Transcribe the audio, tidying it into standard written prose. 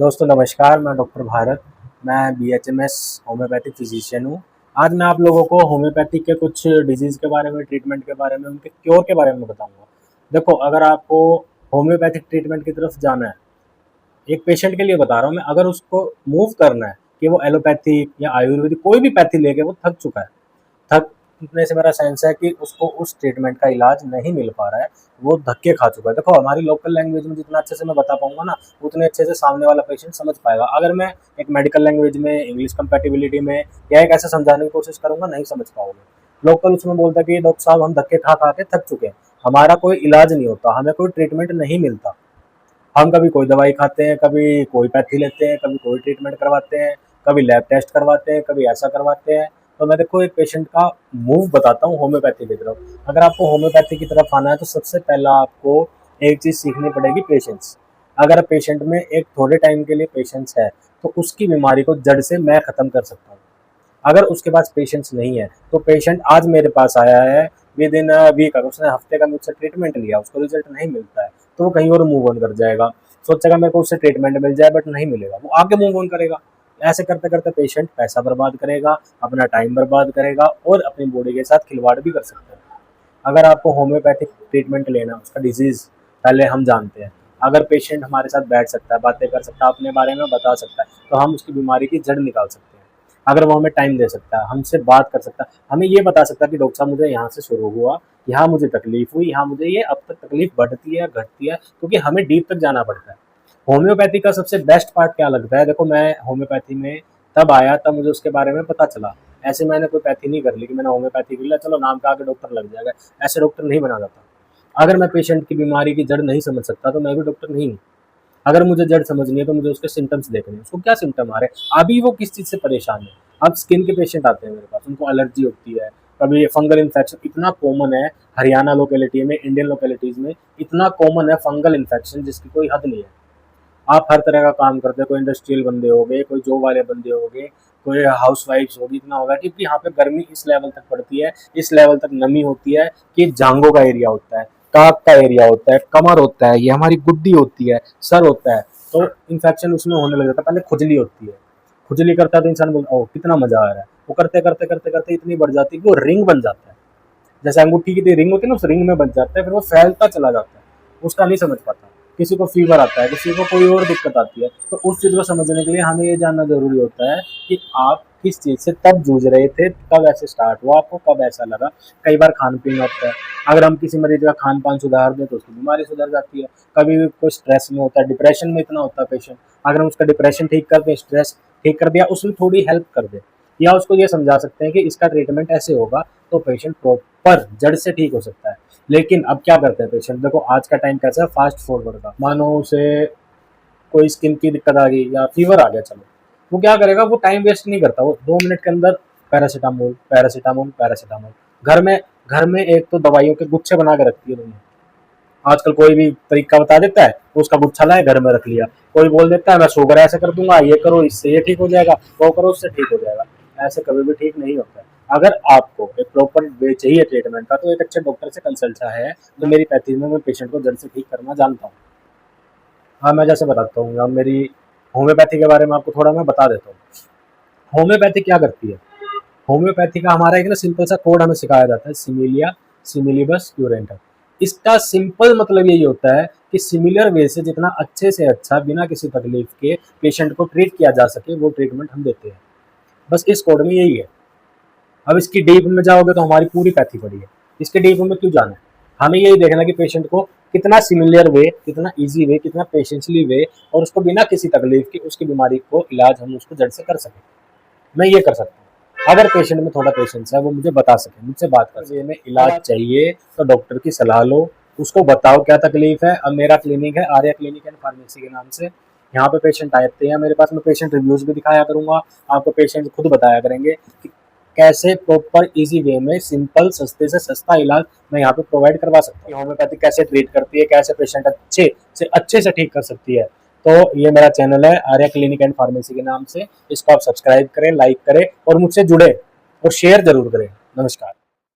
दोस्तों नमस्कार, मैं डॉक्टर भारत। मैं बीएचएमएस होम्योपैथिक फिजिशियन हूँ। आज मैं आप लोगों को होम्योपैथिक के कुछ डिजीज़ के बारे में, ट्रीटमेंट के बारे में, उनके क्योर के बारे में बताऊंगा। देखो, अगर आपको होम्योपैथिक ट्रीटमेंट की तरफ जाना है, एक पेशेंट के लिए बता रहा हूँ मैं, अगर उसको मूव करना है कि वो एलोपैथिक या आयुर्वेदिक कोई भी पैथी लेके वो थक चुका है, थकने से मेरा सेंस है कि उसको उस ट्रीटमेंट का इलाज नहीं मिल पा रहा है, वो धक्के खा चुका है। देखो, हमारी लोकल लैंग्वेज में जितना अच्छे से मैं बता पाऊंगा ना, उतने अच्छे से सामने वाला पेशेंट समझ पाएगा। अगर मैं एक मेडिकल लैंग्वेज में, इंग्लिश कंपेटिबिलिटी में या एक ऐसे समझाने की कोशिश करूंगा, नहीं समझ पाओगे। लोकल उसमें बोलता कि डॉक्टर साहब हम धक्के खा खा के थक चुके हैं, हमारा कोई इलाज नहीं होता, हमें कोई ट्रीटमेंट नहीं मिलता। हम कभी कोई दवाई खाते हैं, कभी कोई पैथी लेते हैं, कभी कोई ट्रीटमेंट करवाते हैं, कभी लैब टेस्ट करवाते हैं, कभी ऐसा करवाते हैं। तो मैं देखो एक पेशेंट का मूव बताता हूँ होम्योपैथी की तरफ। अगर आपको होम्योपैथी की तरफ आना है तो सबसे पहला आपको एक चीज़ सीखनी पड़ेगी, पेशेंस। अगर पेशेंट में एक थोड़े टाइम के लिए पेशेंस है तो उसकी बीमारी को जड़ से मैं ख़त्म कर सकता हूँ। अगर उसके पास पेशेंस नहीं है तो पेशेंट आज मेरे पास आया है, विद इन वीक, अगर उसने हफ्ते का मुझसे ट्रीटमेंट लिया, उसको रिजल्ट नहीं मिलता है तो वो कहीं और मूव ऑन कर जाएगा। सोचेगा मेरे को उससे ट्रीटमेंट मिल जाए, बट नहीं मिलेगा, वो आगे मूव ऑन करेगा। ऐसे करते करते पेशेंट पैसा बर्बाद करेगा, अपना टाइम बर्बाद करेगा और अपनी बॉडी के साथ खिलवाड़ भी कर सकता है। अगर आपको होम्योपैथिक ट्रीटमेंट लेना, उसका डिजीज पहले हम जानते हैं। अगर पेशेंट हमारे साथ बैठ सकता है, बातें कर सकता है, अपने बारे में बता सकता है, तो हम उसकी बीमारी की जड़ निकाल सकते हैं। अगर वो हमें टाइम दे सकता है, हमसे बात कर सकता है, हमें ये बता सकता है कि डॉक्टर साहब मुझे यहाँ से शुरू हुआ, यहाँ मुझे तकलीफ हुई, यहाँ मुझे ये अब तक तकलीफ बढ़ती है या घटती है, क्योंकि हमें डीप तक जाना पड़ता है। होम्योपैथी का सबसे बेस्ट पार्ट क्या लगता है? देखो, मैं होम्योपैथी में तब आया तब मुझे उसके बारे में पता चला। ऐसे मैंने कोई पैथी नहीं कर ली कि मैंने होम्योपैथी कर लिया, चलो नाम पे आके डॉक्टर लग जाएगा। ऐसे डॉक्टर नहीं बना जाता। अगर मैं पेशेंट की बीमारी की जड़ नहीं समझ सकता तो मैं भी डॉक्टर नहीं हूँ। अगर मुझे जड़ समझनी है तो मुझे उसके सिम्टम्स देखने हैं, उसको क्या सिम्टम आ रहे हैं, अभी वो किस चीज़ से परेशान है। अब स्किन के पेशेंट आते हैं मेरे पास, उनको एलर्जी होती है, कभी फंगल इन्फेक्शन इतना कॉमन है। हरियाणा लोकेलिटी में, इंडियन लोकेलिटीज़ में इतना कॉमन है फंगल इन्फेक्शन, जिसकी कोई हद नहीं है। आप हर तरह का काम करते हैं, कोई इंडस्ट्रियल बंदे हो गए, कोई जॉब वाले बंदे हो गए, कोई हाउस वाइफ्स होगी, इतना होगा क्योंकि यहाँ पे गर्मी इस लेवल तक पड़ती है, इस लेवल तक नमी होती है कि जांघों का एरिया होता है, काप का एरिया होता है, कमर होता है, ये हमारी गुड्डी होती है, सर होता है। तो इन्फेक्शन उसमें होने लग जाता है। पहले खुजली होती है, खुजली करता है तो इंसान बोलता है ओह कितना मजा आ रहा है। वो करते करते करते करते इतनी बढ़ जाती है कि वो रिंग बन जाता है। जैसे अंगूठी की रिंग होती है ना, उस रिंग में बन जाता है, फिर वो फैलता चला जाता है, उसका नहीं समझ पाता। किसी को फीवर आता है, किसी को कोई और दिक्कत आती है, तो उस चीज़ को समझने के लिए हमें ये जानना जरूरी होता है कि आप किस चीज़ से तब जूझ रहे थे, कब ऐसे स्टार्ट हुआ, आपको कब ऐसा लगा। कई बार खान पीन होता है, अगर हम किसी मरीज का खान पान सुधार दें तो उसकी बीमारी सुधर जाती है। कभी भी कोई स्ट्रेस में होता है, डिप्रेशन में इतना होता है पेशेंट, अगर हम उसका डिप्रेशन ठीक कर दें, स्ट्रेस ठीक कर दिया, उसमें थोड़ी हेल्प कर दे, या उसको ये समझा सकते हैं कि इसका ट्रीटमेंट ऐसे होगा, तो पेशेंट प्रॉपर जड़ से ठीक हो सकता है। लेकिन अब क्या करते हैं पेशेंट, देखो आज का टाइम कैसा है, फास्ट फॉरवर्ड का। मानो उसे कोई स्किन की दिक्कत आ गई या फीवर आ गया, चलो वो क्या करेगा, वो टाइम वेस्ट नहीं करता, वो 2 मिनट के अंदर पैरासीटामोल पैरासीटामोल पैरासीटामोल। घर में एक तो दवाइयों के गुच्छे बना के रखती है दुनिया। आजकल कोई भी तरीका बता देता है, उसका गुच्छा लाए घर में रख लिया। कोई बोल देता है मैं शुगर ऐसे कर दूंगा, ये करो इससे ये ठीक हो जाएगा, वो करो उससे ठीक हो जाएगा। ऐसे कभी भी ठीक नहीं होता है। अगर आपको एक प्रॉपर वे चाहिए ट्रीटमेंट का, तो एक अच्छे डॉक्टर से कंसल्ट है। तो मेरी पैथी में मैं पेशेंट को जड़ से ठीक करना जानता हूँ। हाँ, मैं जैसे बताता हूँ, अब मेरी होम्योपैथी के बारे में आपको थोड़ा मैं बता देता हूँ। होम्योपैथी क्या करती है? होम्योपैथी का हमारा एक ना सिंपल सा कोड हमें सिखाया जाता है, सिमिलिया सिमिलिबस क्यूरेंटर। इसका सिंपल मतलब यही होता है कि सिमिलर वे से जितना अच्छे से अच्छा, बिना किसी तकलीफ के पेशेंट को ट्रीट किया जा सके, वो ट्रीटमेंट हम देते हैं। बस इस कोड में यही है। अब इसकी डीप में जाओगे तो हमारी पूरी पैथी पड़ी है। इसके डीप में क्यों जाना है? हमें यही देखना कि पेशेंट को कितना सिमिलर वे, कितना इजी वे, कितना पेशेंसली वे, और उसको बिना किसी तकलीफ के उसकी बीमारी को इलाज हम उसको जड़ से कर सकें। मैं ये कर सकता हूँ। अगर पेशेंट में थोड़ा पेशेंस है, वो मुझे बता सके, मुझसे बात कर सके, में इलाज चाहिए तो डॉक्टर की सलाह लो, उसको बताओ क्या तकलीफ है। अब मेरा क्लिनिक है आर्या क्लिनिक एंड फार्मेसी के नाम से। यहाँ पे पेशेंट आते हैं मेरे पास, मैं पेशेंट रिव्यूज भी दिखाया करूंगा, आपको पेशेंट खुद बताया करेंगे कि कैसे प्रॉपर इजी वे में सिंपल सस्ते से सस्ता इलाज मैं यहाँ पे प्रोवाइड करवा सकता हूँ। होम्योपैथी कैसे ट्रीट करती है, कैसे पेशेंट अच्छे से ठीक कर सकती है। तो ये मेरा चैनल है आर्या क्लिनिक एंड फार्मेसी के नाम से। इसको आप सब्सक्राइब करें, लाइक करें और मुझसे जुड़े और शेयर जरूर करें। नमस्कार।